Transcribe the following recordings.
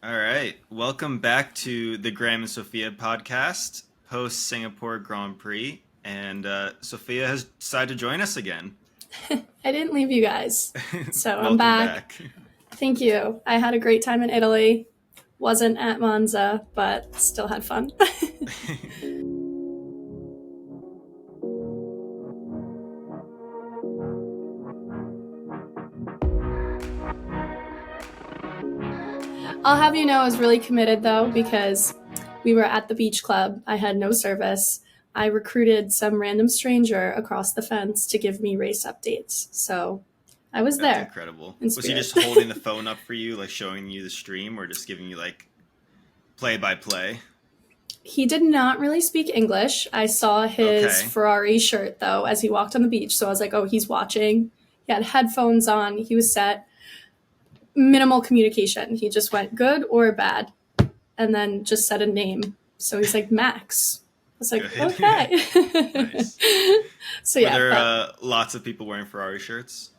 All right. Welcome back to the Graeme and Sophia podcast, post Singapore Grand Prix. And Sophia has decided to join us again. I didn't leave you guys. So I'm Welcome back. back. Thank you. I had a great time in Italy. Wasn't at Monza, but still had fun. I'll have you know I was really committed though because we were at the beach club. I had no service. I recruited some random stranger across the fence to give me race updates. So I was That's there incredible. in Was he spirit. just holding the phone up for you, like showing you the stream, or just giving you like play by play? He did not really speak English. I saw his Okay. Ferrari shirt, though, as he walked on the beach. So I was like, oh, he's watching. He had headphones on. He was set. Minimal communication. He just went good or bad and then just said a name. So he's like, Max. I was like, Good. okay. Nice. So Were yeah, there that, lots of people wearing Ferrari shirts?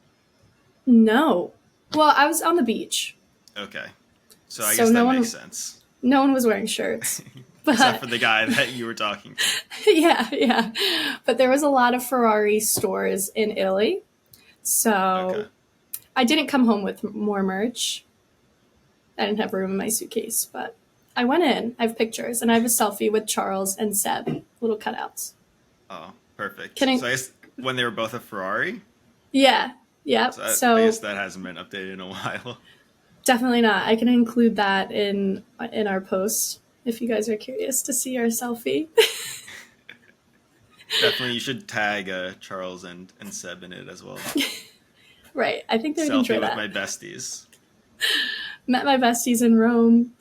no. Well, I was on the beach. Okay. So I So guess that makes sense. no one was wearing shirts. Except But for the guy that you were talking to. yeah. But there was a lot of Ferrari stores in Italy. Okay. So I didn't come home with more merch. I didn't have room in my suitcase, but I went in. I have pictures, and I have a selfie with Charles and Seb, little cutouts. Oh, perfect. Can I? So I guess when they were both a Ferrari, Yeah, yeah. so I So guess that hasn't been updated in a while. definitely not. I can include that in our post if you guys are curious to see our selfie. Definitely, you should tag Charles and Seb in it as well. Right. I think they would enjoy Selfie with that. my besties. Met my besties in Rome.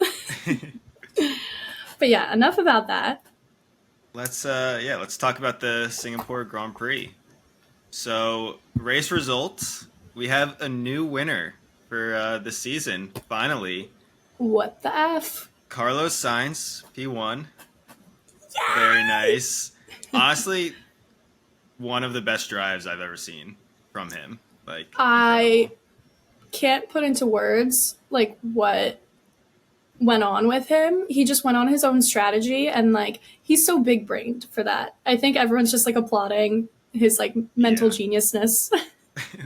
But yeah, enough about that. Let's talk about the Singapore Grand Prix. So race results, we have a new winner for the season. Finally, What the F? Carlos Sainz P1. Very nice. Honestly, one of the best drives I've ever seen from him. Like I incredible. can't put into words like what went on with him. He just went on his own strategy and like he's so big brained for that. I think everyone's just like applauding his like mental Yeah. geniusness.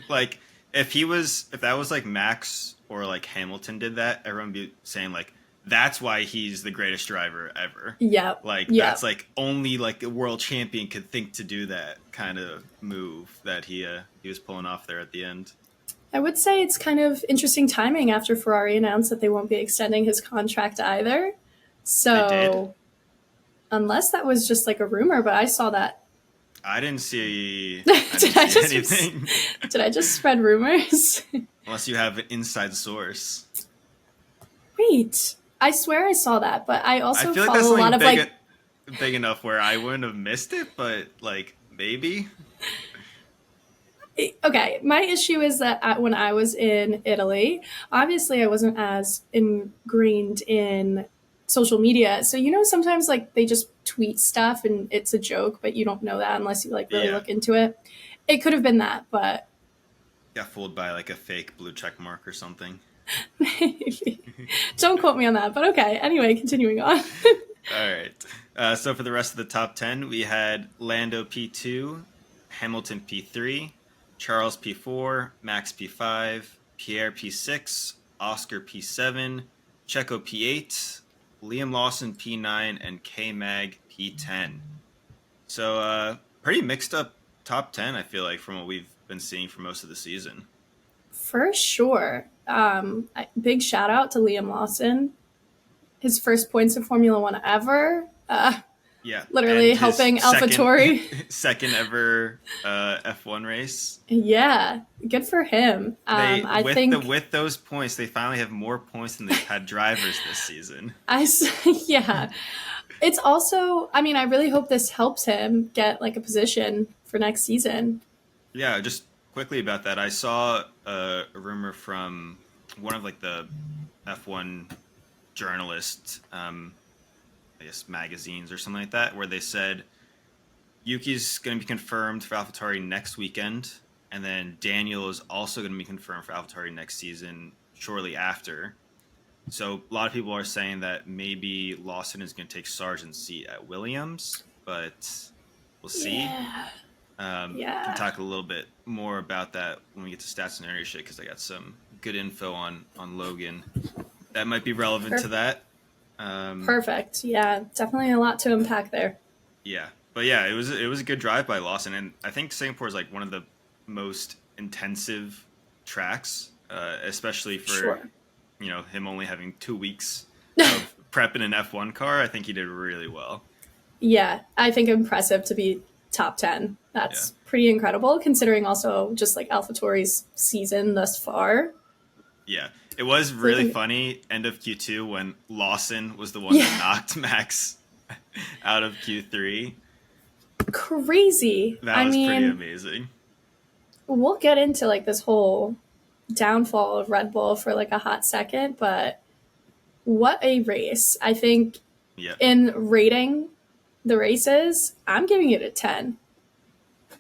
Like if that was like Max or like Hamilton did that, everyone would be saying like that's why he's the greatest driver ever. Yep. Like Yep. that's like only like a world champion could think to do that kind of move that he was pulling off there at the end. I would say it's kind of interesting timing after Ferrari announced that they won't be extending his contract either. They did. So, unless that was just like a rumor, but I saw that. I didn't see anything Did I just spread rumors? unless you have an inside source. Wait, I swear I saw that, but I I also feel like that's follow a lot something of like big enough where I wouldn't have missed it, but like maybe. okay, my issue is that when I was in Italy, obviously I wasn't as ingrained in social media. So, sometimes like they just tweet stuff and it's a joke, but you don't know that unless you like really Yeah. look into it. It could have been that, but Got fooled by like a fake blue check mark or something. maybe. Don't quote me on that, but okay. Anyway, continuing on. All right. So for the rest of the top 10, we had Lando P2, Hamilton P3, Charles P4, Max P5, Pierre P6, Oscar P7, Checo P8, Liam Lawson P9, and K Mag P10. So pretty mixed up top 10, I feel like, from what we've been seeing for most of the season. For sure. Big shout out to Liam Lawson. His first points in Formula One ever. Yeah, Literally and his helping AlphaTauri. second ever F1 race. Yeah, good for him. They I think with those points, they finally have more points than they've had drivers this season. yeah. It's also, I mean, I really hope this helps him get like a position for next season. Yeah, just quickly about that, I saw a rumor from one of like the F1 journalists, I guess magazines or something like that, where they said Yuki's going to be confirmed for AlphaTauri next weekend, and then Daniel is also going to be confirmed for AlphaTauri next season shortly after. So a lot of people are saying that maybe Lawson is going to take Sargent's seat at Williams, but we'll see. Yeah. Can Yeah. talk a little bit more about that when we get to stats and ownership because I got some good info on Logan that might be relevant to Per- that. Um, Perfect. Yeah. Definitely a lot to unpack there. yeah, but yeah, it was a good drive by Lawson, and I think Singapore is like one of the most intensive tracks, especially for Sure. him only having 2 weeks of prep in an F1 car. I think he did really well. Yeah. I think impressive to be top 10. Yeah. That's pretty incredible considering also just like AlphaTauri's season thus far. Yeah, it was So I really think, funny end of Q2 when Lawson was the one that yeah, knocked Max out of Q3. crazy. That I was pretty mean, amazing. we'll get into like this whole downfall of Red Bull for like a hot second, but what a race. I think Yep. in rating the races, I'm giving it a 10.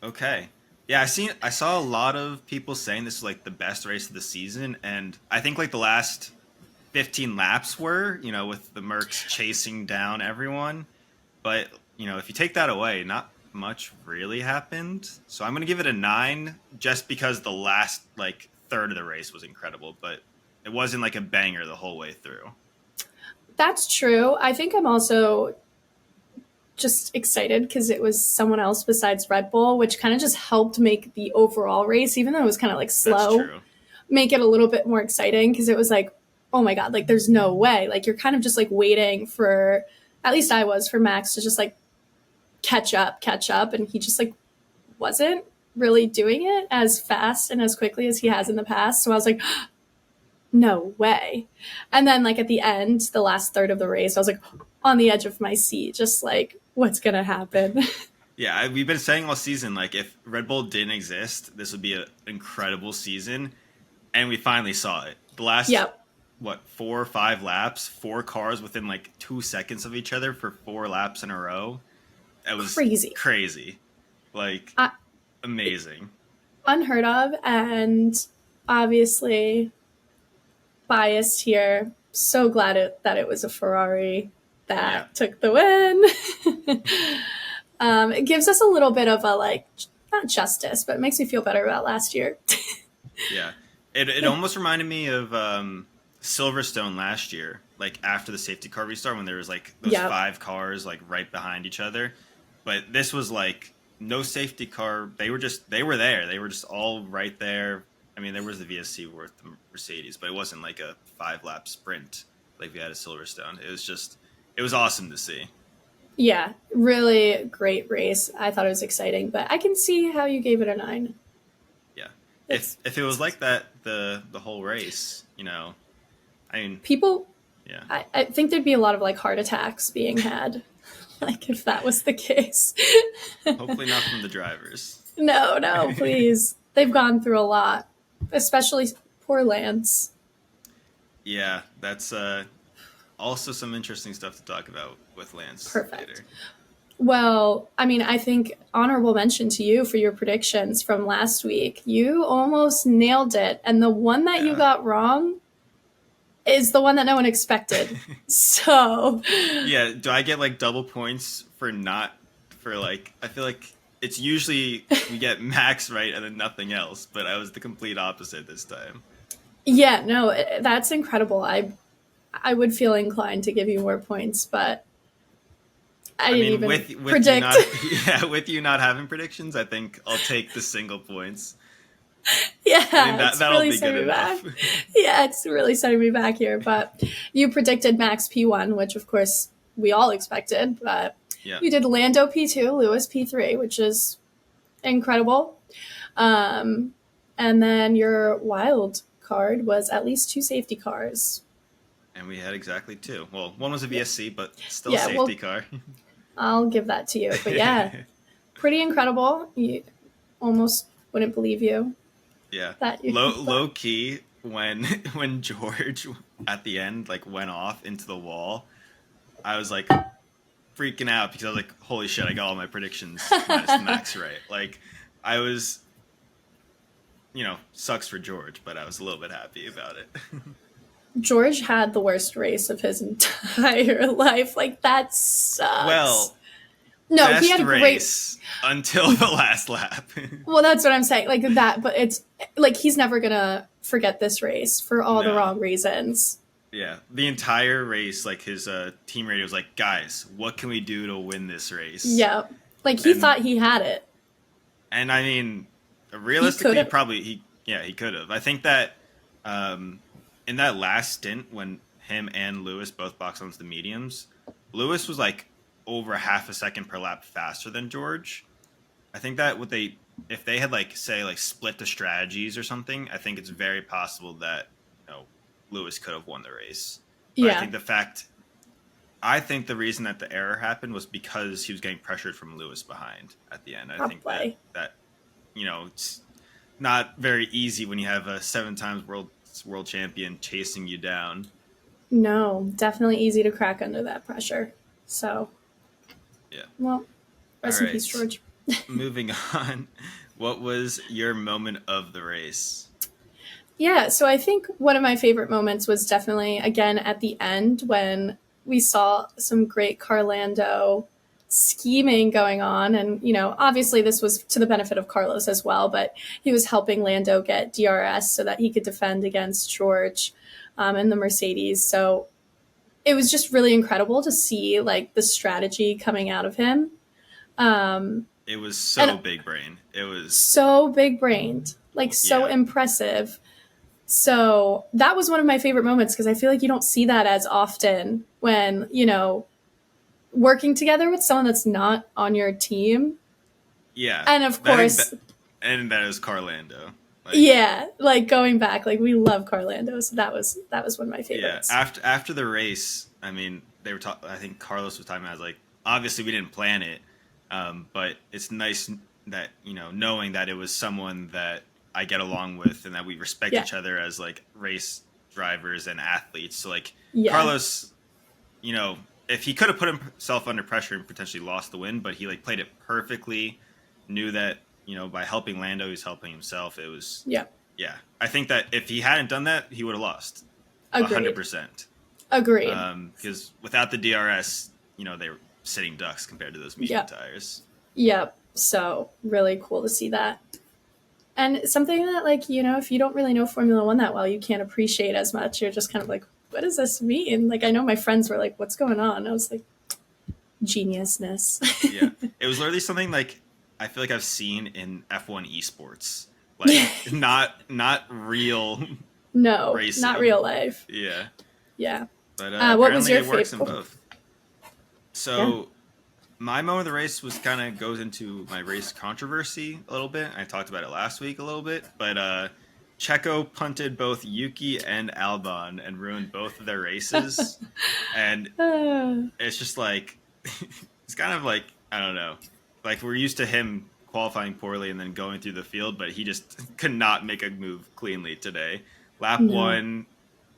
Okay. Yeah, I saw a lot of people saying this is like the best race of the season, and I think like the last 15 laps were, with the Mercs chasing down everyone. But, if you take that away, not much really happened. So I'm going to give it a 9 just because the last like third of the race was incredible, but it wasn't like a banger the whole way through. That's true. I think I'm also just excited because it was someone else besides Red Bull, which kind of just helped make the overall race, even though it was kind of like That's slow, true. make it a little bit more exciting because it was like, oh my God, like there's no way. Like you're kind of just like waiting for, at least I was, for Max to just like catch up. And he just like wasn't really doing it as fast and as quickly as he has in the past. So I was like, no way. And then like at the end, the last third of the race, I was like on the edge of my seat, just like, what's gonna happen? Yeah, we've been saying all season like if Red Bull didn't exist, this would be an incredible season, and we finally saw it. The last Yep. 4 or 5 laps, 4 cars within like 2 seconds of each other for 4 laps in a row. That was Crazy. crazy, like Uh, amazing. Unheard of, and obviously biased here. So glad that it was a Ferrari Yeah, that took the win. It gives us a little bit of a like, not justice, but it makes me feel better about last year. yeah. It almost reminded me of Silverstone last year, like after the safety car restart when there was like those Yep. 5 cars like right behind each other. But this was like no safety car. They were there. They were just all right there. I mean, there was the VSC with the Mercedes, but it wasn't like a 5 lap sprint like we had at Silverstone. It was awesome to see. Yeah, really great race. I thought it was exciting, but I can see how you gave it a 9. Yeah. If It's, if it was like that the whole race, I mean, people, yeah. I think there'd be a lot of like heart attacks being had, like if that was the case. Hopefully not from the drivers. No, no, please. They've gone through a lot, especially poor Lance. Yeah, that's also some interesting stuff to talk about with Lance Perfect. later. Well, I mean, I think honorable mention to you for your predictions from last week. You almost nailed it. And the one that you Yeah. got wrong is the one that no one expected. So, Yeah, do I get like double points for not for like I feel like it's usually we get max right and then nothing else, but I was the complete opposite this time. yeah, no, that's incredible. I would feel inclined to give you more points, but I I didn't mean, even with you predict. not yeah, with you not having predictions, I think I'll take the single points. I think Yeah, that it's that'll really be good setting me back. enough. Yeah, it's really setting me back here. But you predicted Max P1, which of course we all expected. But Yeah. you did Lando P2, Lewis P3, which is incredible. Um, and then your wild card was at least 2 safety cars. And we had exactly 2. Well, one was a Yeah, VSC, but still a yeah. safety Well, car. I'll give that to you. But yeah, pretty incredible. You almost wouldn't believe you Yeah. that you. Low key when when George at the end like went off into the wall, I was like freaking out because I was like, holy shit, I got all my predictions minus max right. Like I was sucks for George, but I was a little bit happy about it. George had the worst race of his entire life. Like, that sucks. Well, No, he best had a great. race until the last lap. Well, that's what I'm saying. Like that, but it's like he's never gonna forget this race for all the No. wrong reasons. Yeah, the entire race, like his team radio was like, "Guys, what can we do to win this race?" Yeah. Like he And thought he had it. I mean, He could realistically, have. probably he could have. I think that in that last stint when him and Lewis both boxed onto the mediums, Lewis was like over half a second per lap faster than George. I think that what they if they had like say like split the strategies or something, I think it's very possible that Lewis could have won the race. But Yeah, I think the reason that the error happened was because he was getting pressured from Lewis behind at the end. I think probably. that it's not very easy when you have a 7 times world champion chasing you down. No, definitely easy to crack under that pressure. So, Yeah. well, All rest in peace, right. George. Moving on. What was your moment of the race? Yeah, so I think one of my favorite moments was definitely again at the end when we saw some great Carlando scheming going on. And, obviously this was to the benefit of Carlos as well, but he was helping Lando get DRS so that he could defend against George and the Mercedes. So it was just really incredible to see like the strategy coming out of him. It was so And big brain. It was so big brained, like so yeah. impressive. So that was one of my favorite moments because I feel like you don't see that as often when, working together with someone that's not on your team. Yeah. And of course, And that is Carlando. yeah, like going back, like we love Carlando. So that was one of my favorites. Yeah. After the race, I mean, they were talking. I think Carlos was talking about like obviously we didn't plan it, but it's nice that knowing that it was someone that I get along with and that we respect Yeah. each other as like race drivers and athletes. So like Yeah. Carlos, if he could have put himself under pressure and potentially lost the win, but he like played it perfectly, knew that by helping Lando, he's helping himself. It was Yeah. yeah. I think that if he hadn't done that, he would have lost Agreed. 100%. Agreed. Because without the DRS, they were sitting ducks compared to those medium tires. Yep. So really cool to see that. And something that, like, if you don't really know Formula One that well, you can't appreciate as much. You're just kind of like, what does this mean? Like, I know my friends were like, what's going on? I was like, geniusness. Yeah. It was literally something like I feel like I've seen in F1 esports. Like not real No, racing. not real life. Yeah. Yeah. But What was apparently your it works in favorite? both. So my moment of the race was kind of goes into my race controversy a little bit. I talked about it last week a little bit, but Checo punted both Yuki and Albon and ruined both of their races. And it's just like it's kind of like I don't know. Like we're used to him qualifying poorly and then going through the field, but he just could not make a move cleanly today. Lap one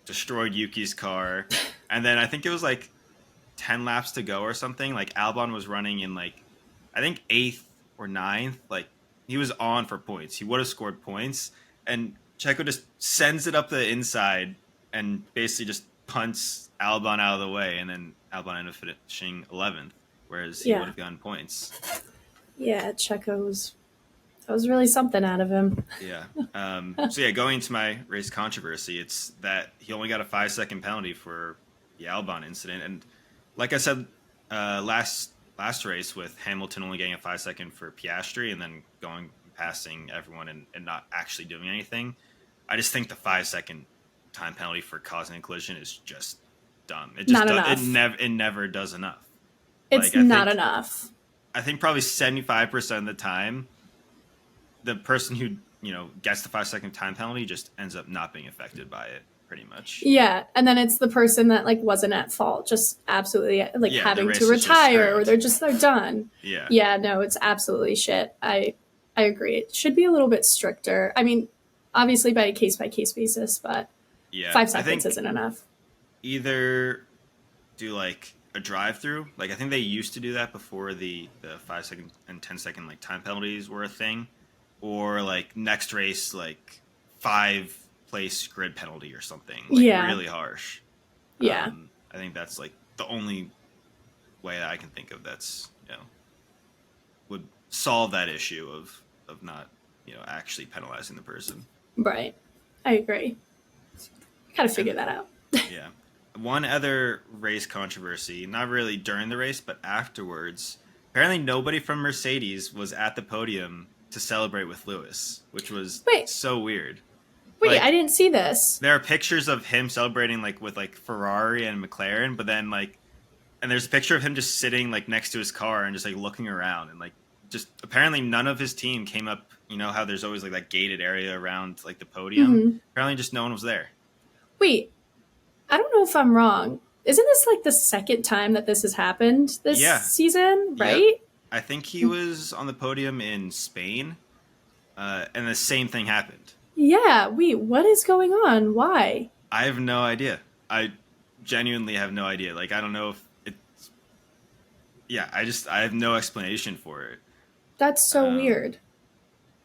destroyed Yuki's car, and then I think it was like 10 laps to go or something. Like Albon was running in like I think 8th or 9th. Like he was on for points. He would have scored points, and Checo just sends it up the inside and basically just punts Albon out of the way, and then Albon ended up finishing 11th, whereas he would have gotten points. Yeah, Checo's. That was really something out of him. Yeah. So yeah, going into my race controversy, it's that he only got a 5-second penalty for the Albon incident, and like I said last race with Hamilton only getting a 5-second for Piastri and then passing everyone and not actually doing anything. I just think the 5-second time penalty for causing a collision is just dumb. It just it never does enough. It's not enough. I think probably 75% of the time, the person who gets the 5-second time penalty just ends up not being affected by it, pretty much. Yeah, and then it's the person that like wasn't at fault, just absolutely like having to retire, or they're done. Yeah. No, it's absolutely shit. I agree. It should be a little bit stricter. I mean, obviously by case basis, but 5 seconds isn't enough. Either do like a drive-through, like I think they used to do that before the 5-second and 10-second like time penalties were a thing, or like next race like 5 place grid penalty or something, like Yeah. really harsh. Yeah. I think that's like the only way that I can think of that's, would solve that issue of not, actually penalizing the person. Right. I agree. Gotta figure And that out. yeah, one other race controversy, not really during the race, but afterwards. Apparently, nobody from Mercedes was at the podium to celebrate with Lewis, which was Wait, so weird. wait, I Like, didn't see this. there are pictures of him celebrating like with like Ferrari and McLaren, but then like, and there's a picture of him just sitting like next to his car and just like looking around and like just apparently none of his team came up. You know how there's always like that gated area around like the podium. Hmm. Apparently, just no one was there. Wait, I don't know if I'm wrong. Isn't this like the second time that this has happened this Yeah. season, Yep. right? I think he was on the podium in Spain, and the same thing happened. Yeah, wait, what is going on? Why? I have no idea. I genuinely have no idea. Like, I don't know if it's. Yeah, I have no explanation for it. That's so Um, weird.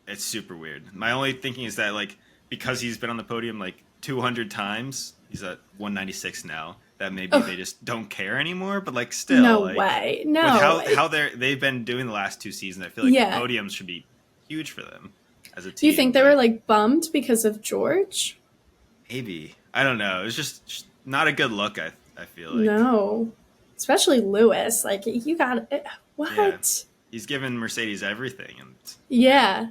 it's super weird. My only thinking is that, like, because he's been on the podium like 200 times, he's at 196 now, that maybe Oh, they just don't care anymore. But, like, no still, like, way. with No. how they've been doing the last two seasons, I feel like the Yeah. podiums should be huge for them as a Do you team. think they were But like bummed because of George? maybe. I don't know. It's just not a good look, I feel like. No. Especially Lewis. Like, you got it. Yeah. What? He's given Mercedes everything, and Yeah.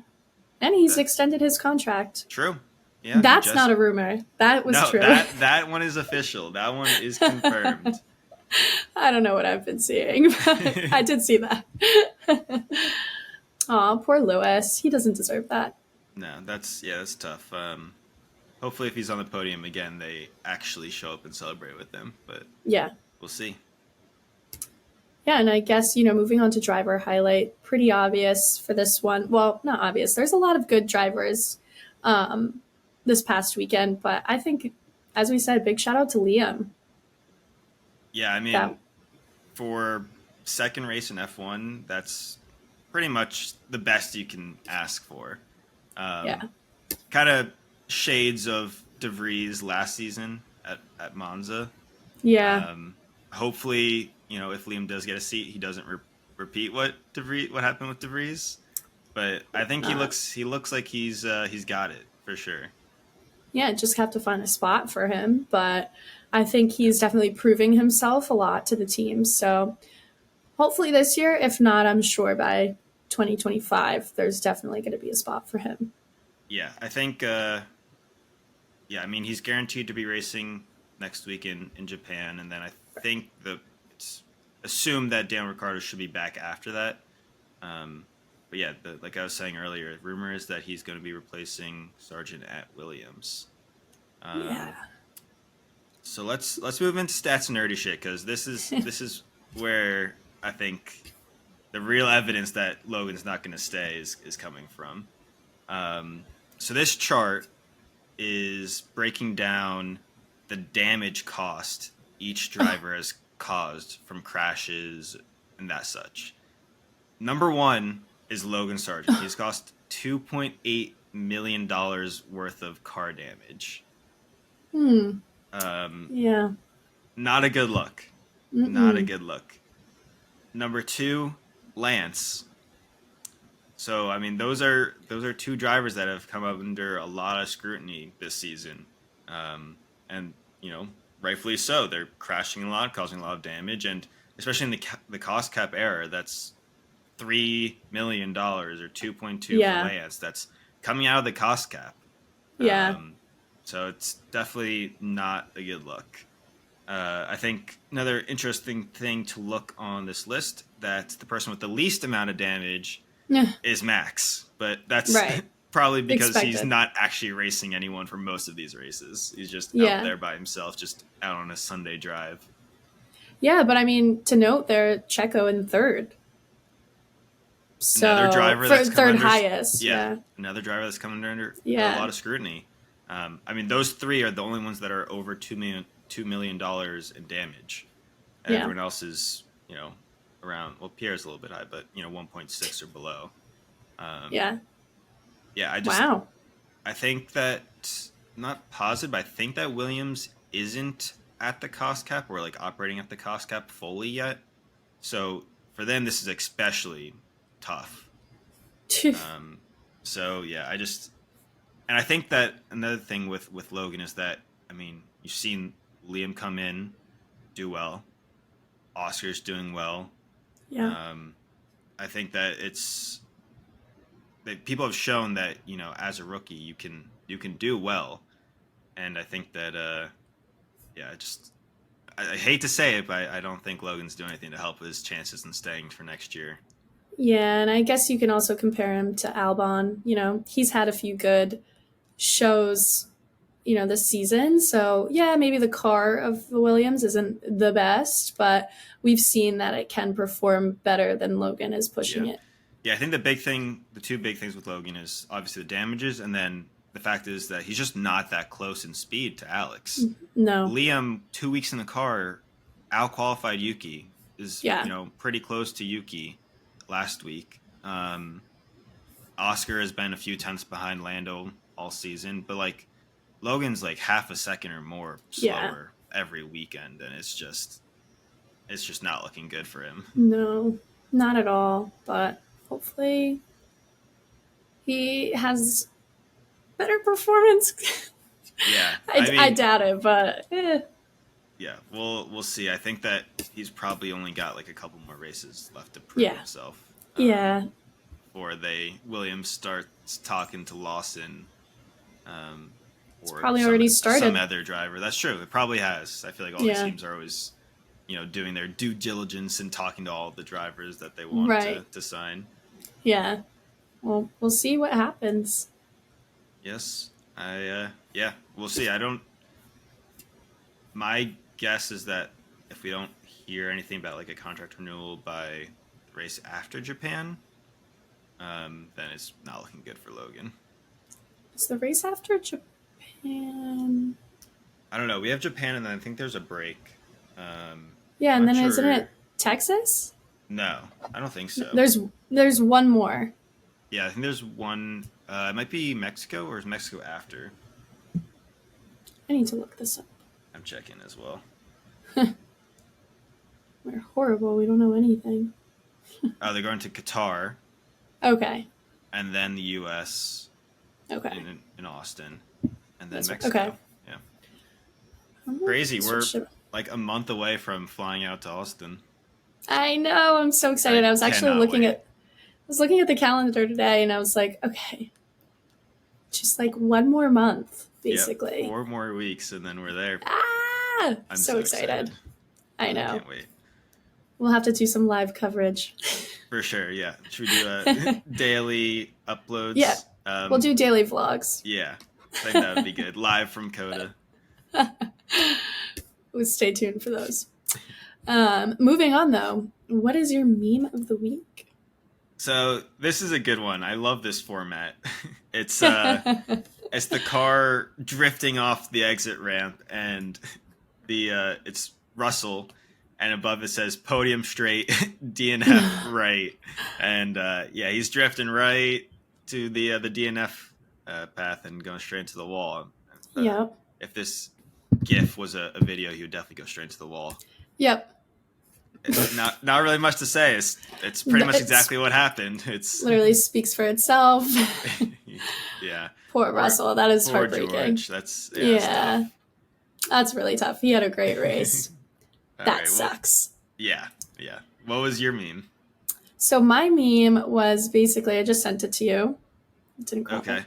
And he's that, extended his contract. true. Yeah, That's not a rumor. That was no, true. that one is official. That one is confirmed. I don't know what I've been seeing, but I did see that. Aw, poor Lewis. He doesn't deserve that. No, that's tough. Hopefully, if he's on the podium again, they actually show up and celebrate with him. But Yeah. we'll see. Yeah, and I guess, moving on to driver highlight, pretty obvious for this one. Well, not obvious. There's a lot of good drivers this past weekend, but I think, as we said, big shout out to Liam. Yeah, I mean, That for second race in F1, that's pretty much the best you can ask for. Yeah. Kind of shades of De Vries last season at Monza. Yeah. Hopefully, if Liam does get a seat, he doesn't repeat what happened with De Vries. But I think he looks like he's got it for sure. Yeah, just have to find a spot for him, but I think he's definitely proving himself a lot to the team. So hopefully this year, if not, I'm sure by 2025, there's definitely going to be a spot for him. Yeah, I think. I mean, he's guaranteed to be racing next week in Japan, and then I think it's assumed that Dan Ricciardo should be back after that. But yeah, like I was saying earlier, rumor is that he's going to be replacing Sargent at Williams. Yeah. So let's move into stats and nerdy shit, because this is where I think the real evidence that Logan's not going to stay is coming from. So this chart is breaking down the damage cost each driver has caused from crashes and that such. Number one is Logan Sargent. He's cost $2.8 million worth of car damage. Yeah. Not a good look. Not a good look. Number two, Lance. So I mean, those are two drivers that have come up under a lot of scrutiny this season, and rightfully so. They're crashing a lot, causing a lot of damage, and especially in the cost cap era, that's $3 million or 2.2 for Lance. That's coming out of the cost cap. Yeah. So it's definitely not a good look. I think another interesting thing to look on this list, that the person with the least amount of damage is Max. But that's Right. probably because he's Expected. not actually racing anyone for most of these races. He's just out there by himself, just out on a Sunday drive. Yeah, but I mean, to note there, Checo in third. So, Another driver that's come third under, highest. Yeah, another driver that's coming under a lot of scrutiny. I mean, those three are the only ones that are over $2 million in damage. Everyone else is, around. Well, Pierre's a little bit high, but 1.6 or below. Yeah. Yeah, Wow. I think that not positive, but I think that Williams isn't at the cost cap or like operating at the cost cap fully yet. So for them, this is especially tough. Um, so yeah, and I think that another thing with Logan is that, I mean, you've seen Liam come in, do well. Oscar's doing well. Yeah. Um, I think that that people have shown that, as a rookie you can do well, and I think that yeah, I hate to say it, but I don't think Logan's doing anything to help his chances in staying for next year. Yeah, and I guess you can also compare him to Albon. He's had a few good shows, this season. So, yeah, maybe the car of the Williams isn't the best, but we've seen that it can perform better than Logan is pushing Yeah. it. Yeah, I think the two big things with Logan is obviously the damages, and then the fact is that he's just not that close in speed to Alex. No. Liam, 2 weeks in the car, out qualified Yuki. Is Yeah. pretty close to Yuki last week. Oscar has been a few tenths behind Lando all season, but like Logan's like half a second or more slower every weekend, and it's just not looking good for him. No, not at all. But hopefully he has better performance. Yeah, I doubt it, but yeah, we'll see. I think that he's probably only got like a couple more races left to prove himself. Yeah. Before Williams starts talking to Lawson, or probably already started. Some other driver. That's true. It probably has. I feel like all these teams are always, doing their due diligence and talking to all the drivers that they want to sign. Yeah. Well, we'll see what happens. Yes. We'll see. My guess is that if we don't hear anything about like a contract renewal by the race after Japan, then it's not looking good for Logan. Is the race after Japan? I don't know. We have Japan, and then I think there's a break. Yeah, and then isn't it Texas? No, I don't think so. There's one more. Yeah, I think there's one. It might be Mexico, or is Mexico after? I need to look this up. I'm checking as well. We're horrible. We don't know anything. They're going to Qatar. Okay. And then the U.S. Okay. In Austin, and then That's Mexico. Okay. Yeah. Crazy. We're like a month away from flying out to Austin. I know. I'm so excited. I was actually looking at the calendar today, and I was like, okay, just like one more month, basically. Yep, 4 more weeks, and then we're there. I'm so excited. I know. I can't wait. We'll have to do some live coverage. For sure, yeah. Should we do daily uploads? Yeah. We'll do daily vlogs. Yeah. I think that would be good. Live from Coda. Stay tuned for those. Moving on, though. What is your meme of the week? So this is a good one. I love this format. It's the car drifting off the exit ramp, and it's Russell, and above it says podium straight, DNF right, and he's drifting right to the DNF path and going straight into the wall. Yep. If this GIF was a video, he would definitely go straight into the wall. Yep. It's not really much to say. It's pretty much exactly what happened. It's literally speaks for itself. Yeah. Poor Russell. That is heartbreaking. George. That's really tough. He had a great race. That sucks. Yeah. What was your meme? So my meme was basically, I just sent it to you. It didn't crop it.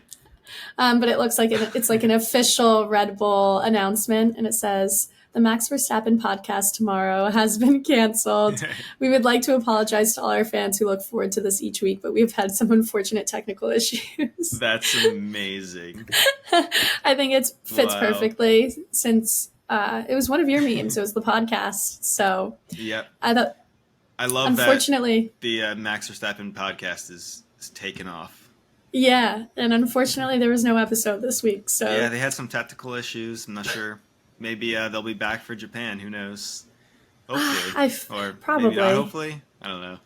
But it looks like it's like an official Red Bull announcement, and it says, "The Max Verstappen podcast tomorrow has been canceled. We would like to apologize to all our fans who look forward to this each week, but we've had some unfortunate technical issues." That's amazing. I think it fits perfectly since it was one of your memes. It was the podcast. So yep. I love unfortunately, that the Max Verstappen podcast is taken off. Yeah, and unfortunately there was no episode this week. So yeah, they had some technical issues. I'm not sure. Maybe they'll be back for Japan. Who knows? Hopefully. Or probably. Maybe not hopefully. I don't know.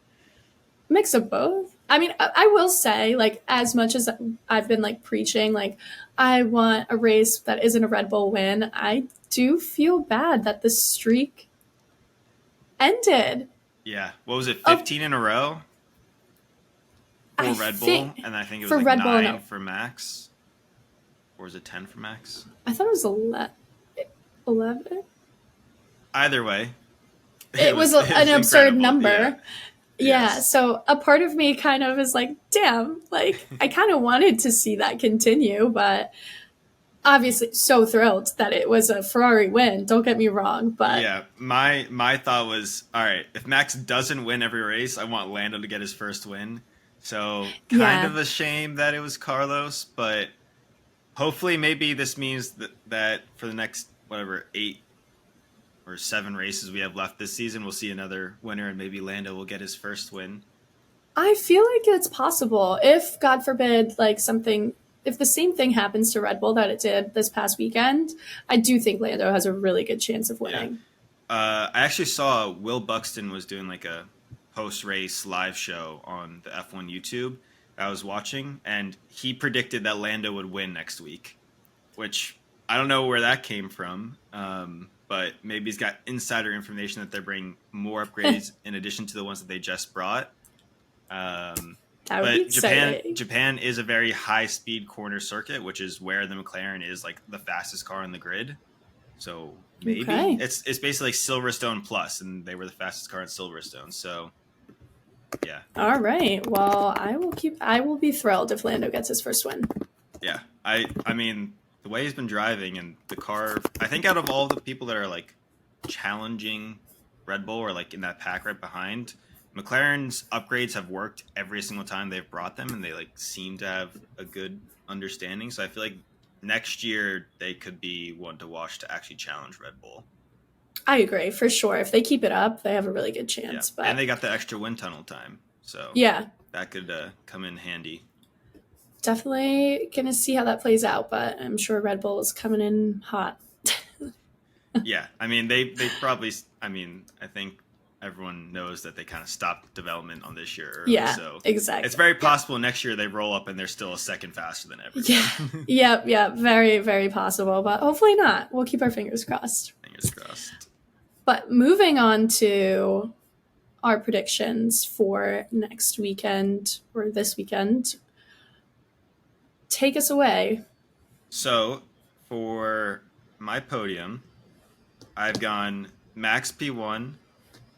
Mix of both. I mean, I will say, like, as much as I've been like preaching, like, I want a race that isn't a Red Bull win, I do feel bad that the streak ended. Yeah. What was it? Of 15 in a row I for Red Bull, think and I think it was for like Red Bull, 9 no, for Max, or was it 10 for Max? I thought it was 11. Either way, It was it an was absurd incredible. Yeah. number. Yeah, Yes. so a part of me kind of is like, damn, like I kind of wanted to see that continue, but obviously so thrilled that it was a Ferrari win. Don't get me wrong, but Yeah, my thought was, all right, if Max doesn't win every race, I want Lando to get his first win. So kind yeah, of a shame that it was Carlos, but hopefully maybe this means that for the next whatever 8 or 7 races we have left this season, we'll see another winner, and maybe Lando will get his first win. I feel like it's possible if, God forbid, like something, if the same thing happens to Red Bull that it did this past weekend, I do think Lando has a really good chance of Yeah. winning. I actually saw Will Buxton was doing like a post race live show on the F1 YouTube I was watching, and he predicted that Lando would win next week, which I don't know where that came from, but maybe he's got insider information that they're bringing more upgrades in addition to the ones that they just brought. Um, That would be but exciting. Japan is a very high speed corner circuit, which is where the McLaren is like the fastest car on the grid. So maybe Okay. it's basically like Silverstone plus, and they were the fastest car in Silverstone. So yeah, All right. Well, I will be thrilled if Lando gets his first win. yeah. I mean the way he's been driving and the car. I think out of all the people that are like challenging Red Bull or like in that pack right behind, McLaren's upgrades have worked every single time they've brought them, and they like seem to have a good understanding. So I feel like next year they could be one to watch to actually challenge Red Bull. I agree for sure. If they keep it up, they have a really good Yeah, chance. and But they got the extra wind tunnel time, so yeah, that could come in handy. definitely gonna see how that plays out. But I'm sure Red Bull is coming in hot. Yeah, I mean they probably. I mean I think everyone knows that they kind of stopped development on this year early, Yeah, so exactly. it's very Yeah. possible next year they roll up and they're still a second faster than Yeah. everyone. Yep. Yeah. Very, very possible, but hopefully not. We'll keep our fingers crossed. Fingers crossed. But moving on to our predictions for next weekend or this weekend, take us away. So for my podium, I've gone Max P1,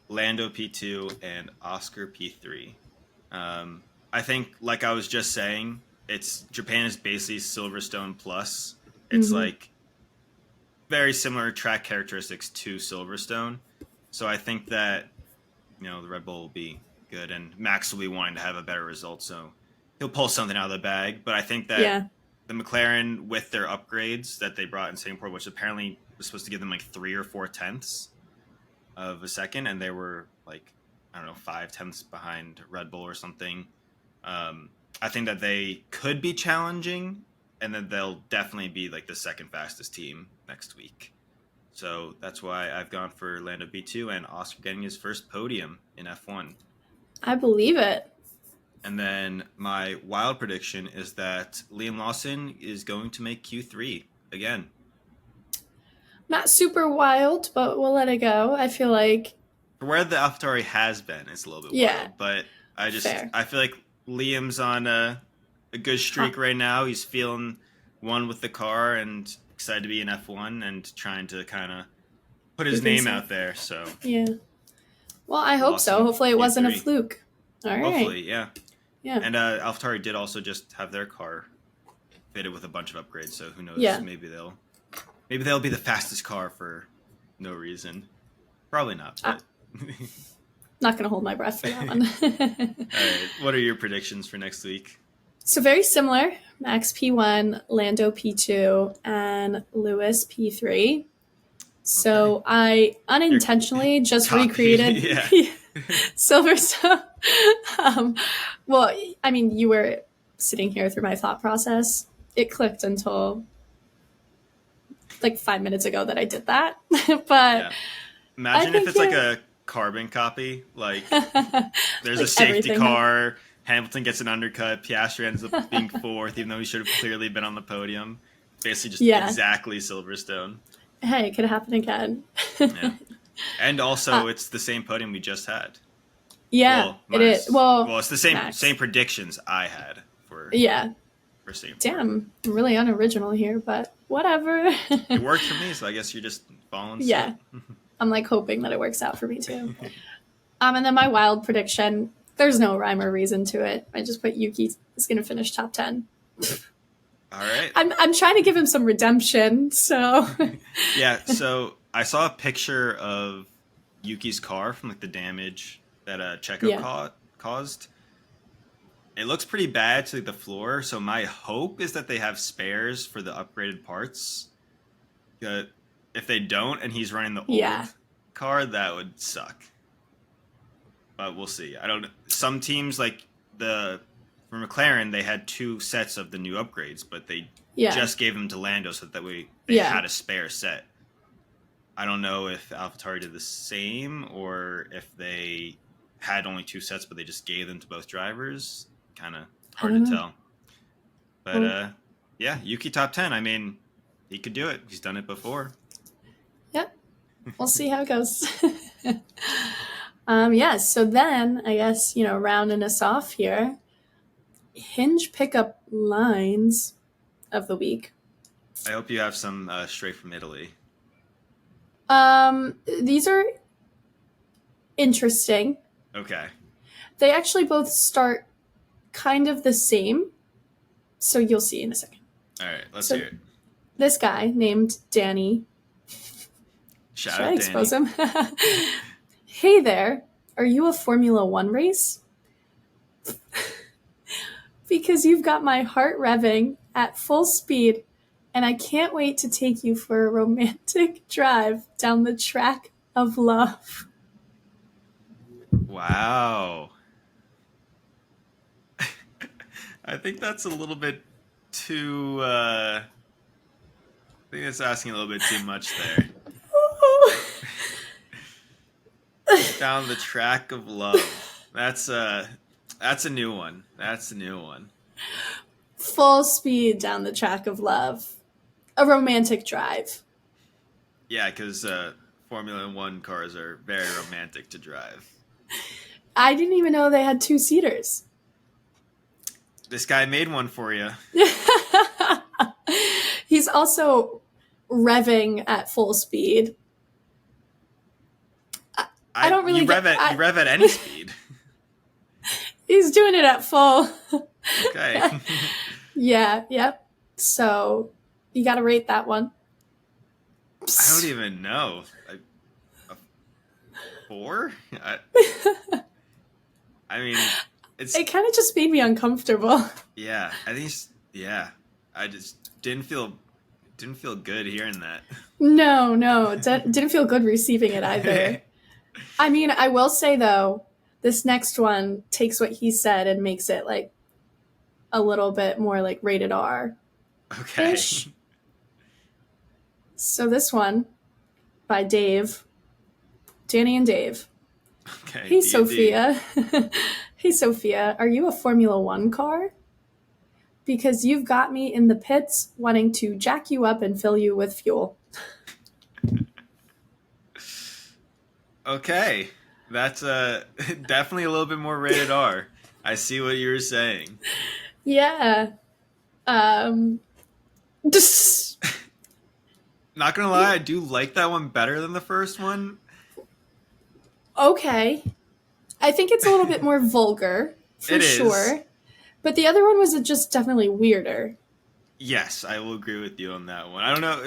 Lando P2, and Oscar P3. I think, like I was just saying, it's Japan is basically Silverstone plus. It's Mhm. like very similar track characteristics to Silverstone. So I think that the Red Bull will be good, and Max will be wanting to have a better result. So he'll pull something out of the bag. But I think that Yeah. the McLaren, with their upgrades that they brought in Singapore, which apparently was supposed to give them like 3 or 4 tenths of a second, and they were like, I don't know, 5 tenths behind Red Bull or something. I think that they could be challenging, and then they'll definitely be like the second fastest team next week. So that's why I've gone for Lando B2 and Oscar getting his first podium in F1. I believe it. And then my wild prediction is that Liam Lawson is going to make Q3 again. Not super wild, but we'll let it go. I feel like, For where the AlphaTauri has been, it's a little bit yeah, wild, but fair. I feel like Liam's on a good streak right now. He's feeling one with the car and excited to be in F1 and trying to kind of put his name out there. So Yeah. Well, I hope so. Lawson Hopefully it wasn't a Q3. fluke. All right. Hopefully, yeah. Yeah. And AlphaTauri did also just have their car fitted with a bunch of upgrades, so who knows? Yeah. Maybe they'll be the fastest car for no reason. Probably not. But. Not going to hold my breath for that one. All right. What are your predictions for next week? So very similar. Max P1, Lando P2, and Lewis P3. So Okay. I unintentionally just Copy. recreated Yeah. Silverstone. Well, I mean, you were sitting here through my thought process. It clicked until like 5 minutes ago that I did that. But Yeah. Imagine if think, it's like yeah. a carbon copy. Like there's Like a safety everything. car, Hamilton gets an undercut. Piastri ends up being fourth, even though he should have clearly been on the podium. Basically, just Yeah. exactly Silverstone. Hey, it could happen again. Yeah, and uh, also it's the same podium we just had. yeah, Well, it is. minus Well, well, it's the same Max. predictions I had Yeah. for Singapore. Damn, I'm really unoriginal here, but whatever. It worked for me, so I guess you're just following suit. Yeah, I'm like hoping that it works out for me too. And then my wild prediction, there's no rhyme or reason to it. I just put Yuki is going to finish top 10. All right. I'm trying to give him some redemption, so. Yeah, so I saw a picture of Yuki's car from like the damage that Checo Yeah. caused. It looks pretty bad to like, the floor, so my hope is that they have spares for the upgraded parts. If they don't and he's running the Yeah. old car, that would suck. But we'll see. I don't. Some teams like for McLaren, they had 2 sets of the new upgrades, but they Yeah. just gave them to Lando so that way they Yeah. had a spare set. I don't know if AlphaTauri did the same or if they had only 2 sets, but they just gave them to both drivers. Kind of hard to know. tell. But yeah, Yuki top 10. I mean, he could do it. He's done it before. Yep. We'll see how it goes. Yeah, so then I guess, rounding us off here, hinge pickup lines of the week. I hope you have some straight from Italy. These are interesting. Okay. They actually both start kind of the same, so you'll see in a second. All right, let's So- hear it. This guy named Danny. Shout Should out I Danny. expose him? Hey there, are you a Formula One race? Because you've got my heart revving at full speed, and I can't wait to take you for a romantic drive down the track of love. Wow. I think that's a little bit too. I think it's asking a little bit too much there. Down the track of love. That's a new one. That's a new one. Full speed down the track of love. A romantic drive. Yeah, because Formula One cars are very romantic to drive. I didn't even know they had 2-seaters. This guy made one for you. He's also revving at full speed. I don't really You rev at any speed. He's doing it at full. Okay. Yeah, yep. So you got to rate that one. I don't even know. A 4? I mean, it's It kind of just made me uncomfortable. yeah. I think I just didn't feel good hearing that. No, didn't feel good receiving it either. I mean, I will say though, this next one takes what he said and makes it like a little bit more like rated R. Okay. Ish. So this one by Dave, Danny and Dave. Okay. Hey D&D. Sophia. Hey Sophia, are you a Formula One car? Because you've got me in the pits wanting to jack you up and fill you with fuel. Okay. That's definitely a little bit more rated R. I see what you were saying. Yeah. Just, Not gonna lie, I do like that one better than the first one. okay. I think it's a little bit more vulgar, for It is. sure. But the other one was just definitely weirder. Yes, I will agree with you on that one. I don't know.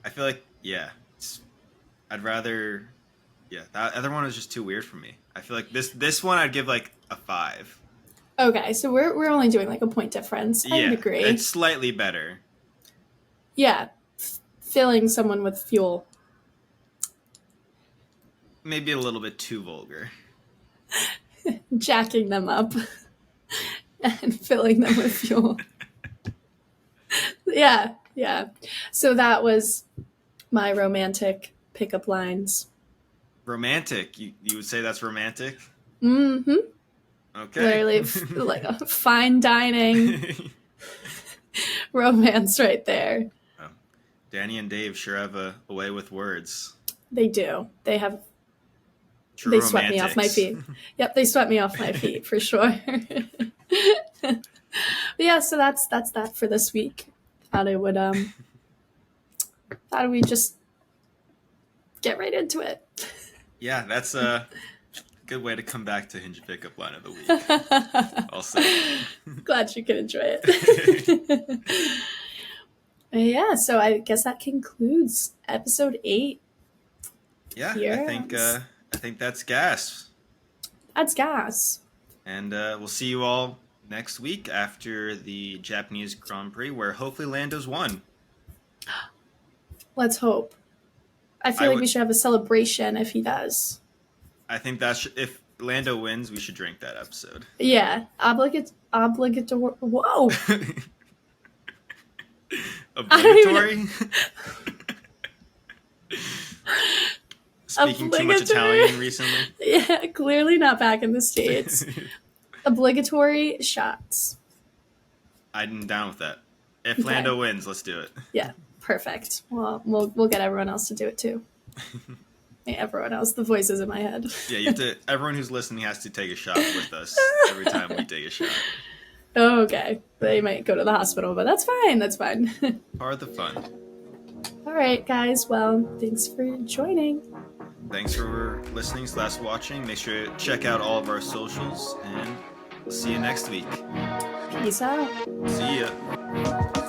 I feel like, yeah. I'd rather. Yeah, that other one was just too weird for me. I feel like this one I'd give like a 5. Okay, so we're only doing like a point difference. I Yeah, would agree. it's slightly better. Yeah, filling someone with fuel. Maybe a little bit too vulgar. Jacking them up and filling them with fuel. Yeah. So that was my romantic pickup lines. Romantic. You would say that's romantic? Mm-hmm. Okay. Literally, like a fine dining romance right there. Oh, Danny and Dave sure have a way with words. They do. True They swept me off my romantics. feet. Yep, they swept me off my feet for sure. But yeah, so that's that for this week. Thought we just get right into it. Yeah, that's a good way to come back to Hinge Pickup Line of the Week. Also, Glad you could enjoy it. Yeah, so I guess that concludes episode 8. yeah, Here. I think that's gas. That's gas. And we'll see you all next week after the Japanese Grand Prix, where hopefully Lando's won. Let's hope. I feel like we should have a celebration if he does. I think if Lando wins, we should drink that episode. Yeah, obligatory. Whoa. Obligatory? Speaking too much Italian recently? Yeah, clearly not back in the States. Obligatory shots. I'm down with that. If Lando wins, let's do it. Yeah, perfect. Well, we'll get everyone else to do it too. Yeah, everyone else. The voices in my head. Yeah, you have to. Everyone who's listening has to take a shot with us every time we take a shot. Okay, they might go to the hospital, but that's fine. That's fine. Part of the fun. All right, guys. Well, thanks for joining. Thanks for listening / watching. Make sure to check out all of our socials, and we'll see you next week. Peace out. See ya.